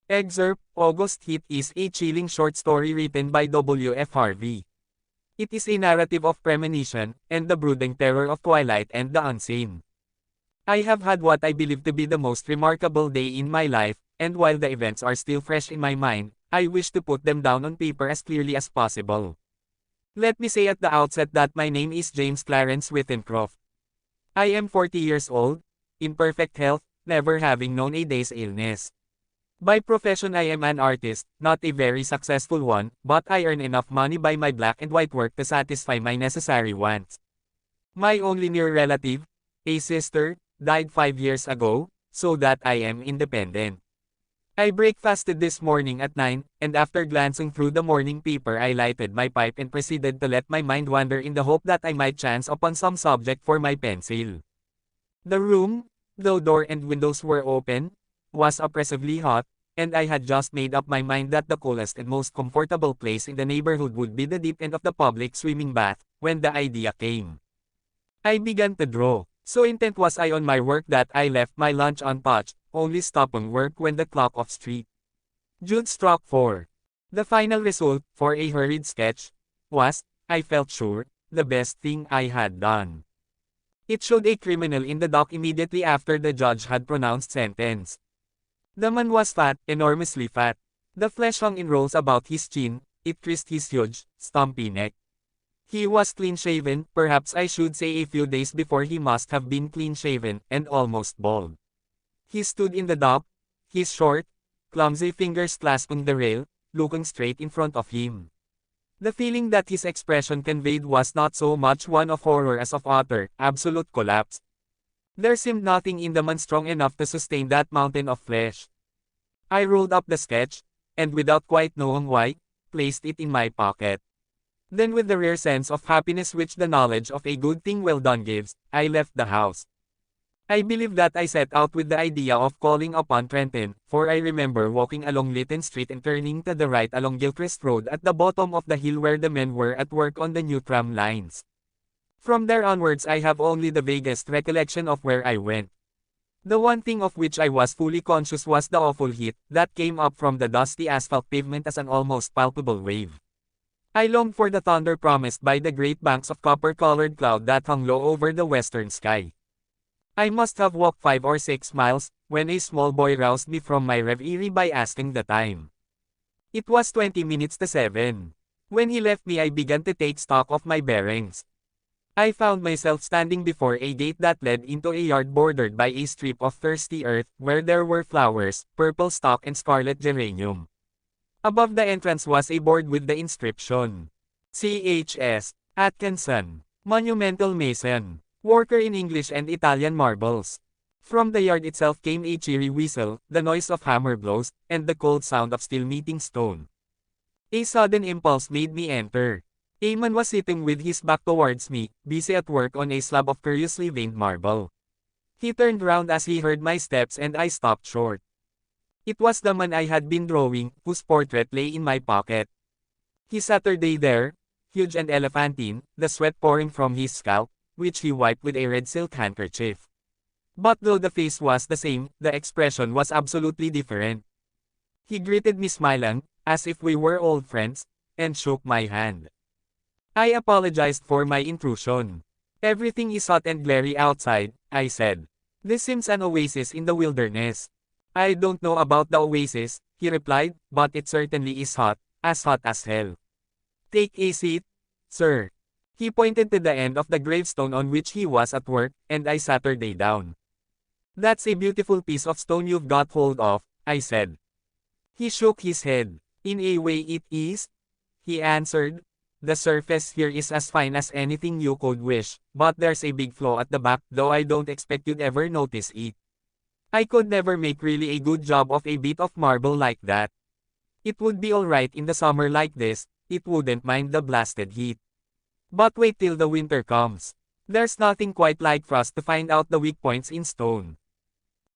Excerpt, August Heat is a chilling short story written by W. F. Harvey. It is a narrative of premonition, and the brooding terror of twilight and the unseen. I have had what I believe to be the most remarkable day in my life, and while the events are still fresh in my mind, I wish to put them down on paper as clearly as possible. Let me say at the outset that my name is James Clarence Wittencroft. I am 40 years old, in perfect health, never having known a day's illness. By profession I am an artist, not a very successful one, but I earn enough money by my black and white work to satisfy my necessary wants. My only near relative, a sister, died 5 years ago, so that I am independent. I breakfasted this morning at 9, and after glancing through the morning paper I lighted my pipe and proceeded to let my mind wander in the hope that I might chance upon some subject for my pencil. The room, though door and windows were open, was oppressively hot, and I had just made up my mind that the coolest and most comfortable place in the neighborhood would be the deep end of the public swimming bath, when the idea came. I began to draw. So intent was I on my work that I left my lunch untouched, only stopping work when the clock of St. Jude struck 4. The final result, for a hurried sketch, was, I felt sure, the best thing I had done. It showed a criminal in the dock immediately after the judge had pronounced sentence. The man was fat, enormously fat. The flesh hung in rolls about his chin, it creased his huge, stumpy neck. He was clean-shaven, perhaps I should say a few days before he must have been clean-shaven, and almost bald. He stood in the dock, his short, clumsy fingers clasping the rail, looking straight in front of him. The feeling that his expression conveyed was not so much one of horror as of utter, absolute collapse. There seemed nothing in the man strong enough to sustain that mountain of flesh. I rolled up the sketch, and without quite knowing why, placed it in my pocket. Then with the rare sense of happiness which the knowledge of a good thing well done gives, I left the house. I believe that I set out with the idea of calling upon Trenton, for I remember walking along Lytton Street and turning to the right along Gilchrist Road at the bottom of the hill where the men were at work on the new tram lines. From there onwards I have only the vaguest recollection of where I went. The one thing of which I was fully conscious was the awful heat that came up from the dusty asphalt pavement as an almost palpable wave. I longed for the thunder promised by the great banks of copper-colored cloud that hung low over the western sky. I must have walked 5 or 6 miles, when a small boy roused me from my reverie by asking the time. It was 20 minutes to 7. When he left me I began to take stock of my bearings. I found myself standing before a gate that led into a yard bordered by a strip of thirsty earth, where there were flowers, purple stock and scarlet geranium. Above the entrance was a board with the inscription, C.H.S. Atkinson, Monumental Mason, Worker in English and Italian Marbles. From the yard itself came a cheery whistle, the noise of hammer blows, and the cold sound of steel meeting stone. A sudden impulse made me enter. A man was sitting with his back towards me, busy at work on a slab of curiously veined marble. He turned round as he heard my steps and I stopped short. It was the man I had been drawing, whose portrait lay in my pocket. He sat there, huge and elephantine, the sweat pouring from his scalp, which he wiped with a red silk handkerchief. But though the face was the same, the expression was absolutely different. He greeted me smiling, as if we were old friends, and shook my hand. I apologized for my intrusion. Everything is hot and glary outside, I said. This seems an oasis in the wilderness. I don't know about the oasis, he replied, but it certainly is hot as hell. Take a seat, sir. He pointed to the end of the gravestone on which he was at work, and I sat down. That's a beautiful piece of stone you've got hold of, I said. He shook his head. In a way it is, he answered. The surface here is as fine as anything you could wish, but there's a big flaw at the back, though I don't expect you'd ever notice it. I could never make really a good job of a bit of marble like that. It would be alright in the summer like this, it wouldn't mind the blasted heat. But wait till the winter comes. There's nothing quite like frost to find out the weak points in stone.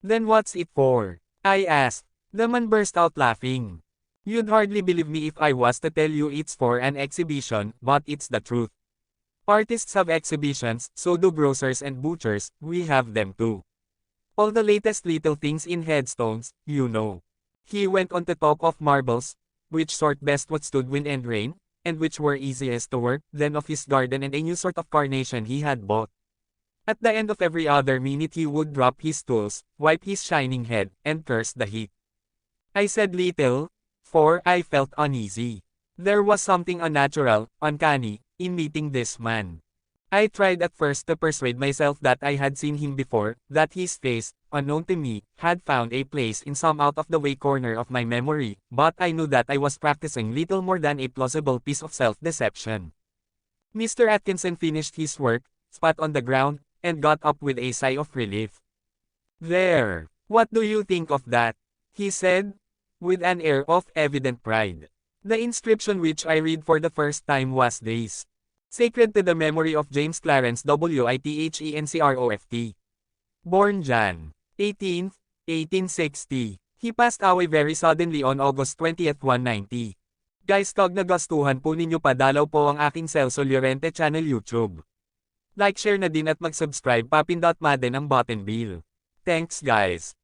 Then what's it for? I asked. The man burst out laughing. You'd hardly believe me if I was to tell you it's for an exhibition, but it's the truth. Artists have exhibitions, so do grocers and butchers, we have them too. All the latest little things in headstones, you know. He went on to talk of marbles, which sort best withstood wind and rain, and which were easiest to work, then of his garden and a new sort of carnation he had bought. At the end of every other minute he would drop his tools, wipe his shining head, and curse the heat. I said little, for I felt uneasy. There was something unnatural, uncanny, in meeting this man. I tried at first to persuade myself that I had seen him before, that his face, unknown to me, had found a place in some out-of-the-way corner of my memory, but I knew that I was practicing little more than a plausible piece of self-deception. Mr. Atkinson finished his work, spat on the ground, and got up with a sigh of relief. "There! What do you think of that?" he said, with an air of evident pride. The inscription which I read for the first time was this: "Sacred to the memory of James Clarence Whitencroft. Born Jan 18, 1860. He passed away very suddenly on August 20, 190. Guys, tog nagustuhan po ninyo, padalaw po ang aking Celso Llorente channel YouTube. Like, share na din at mag-subscribe, papindot ma din ang button bell. Thanks guys.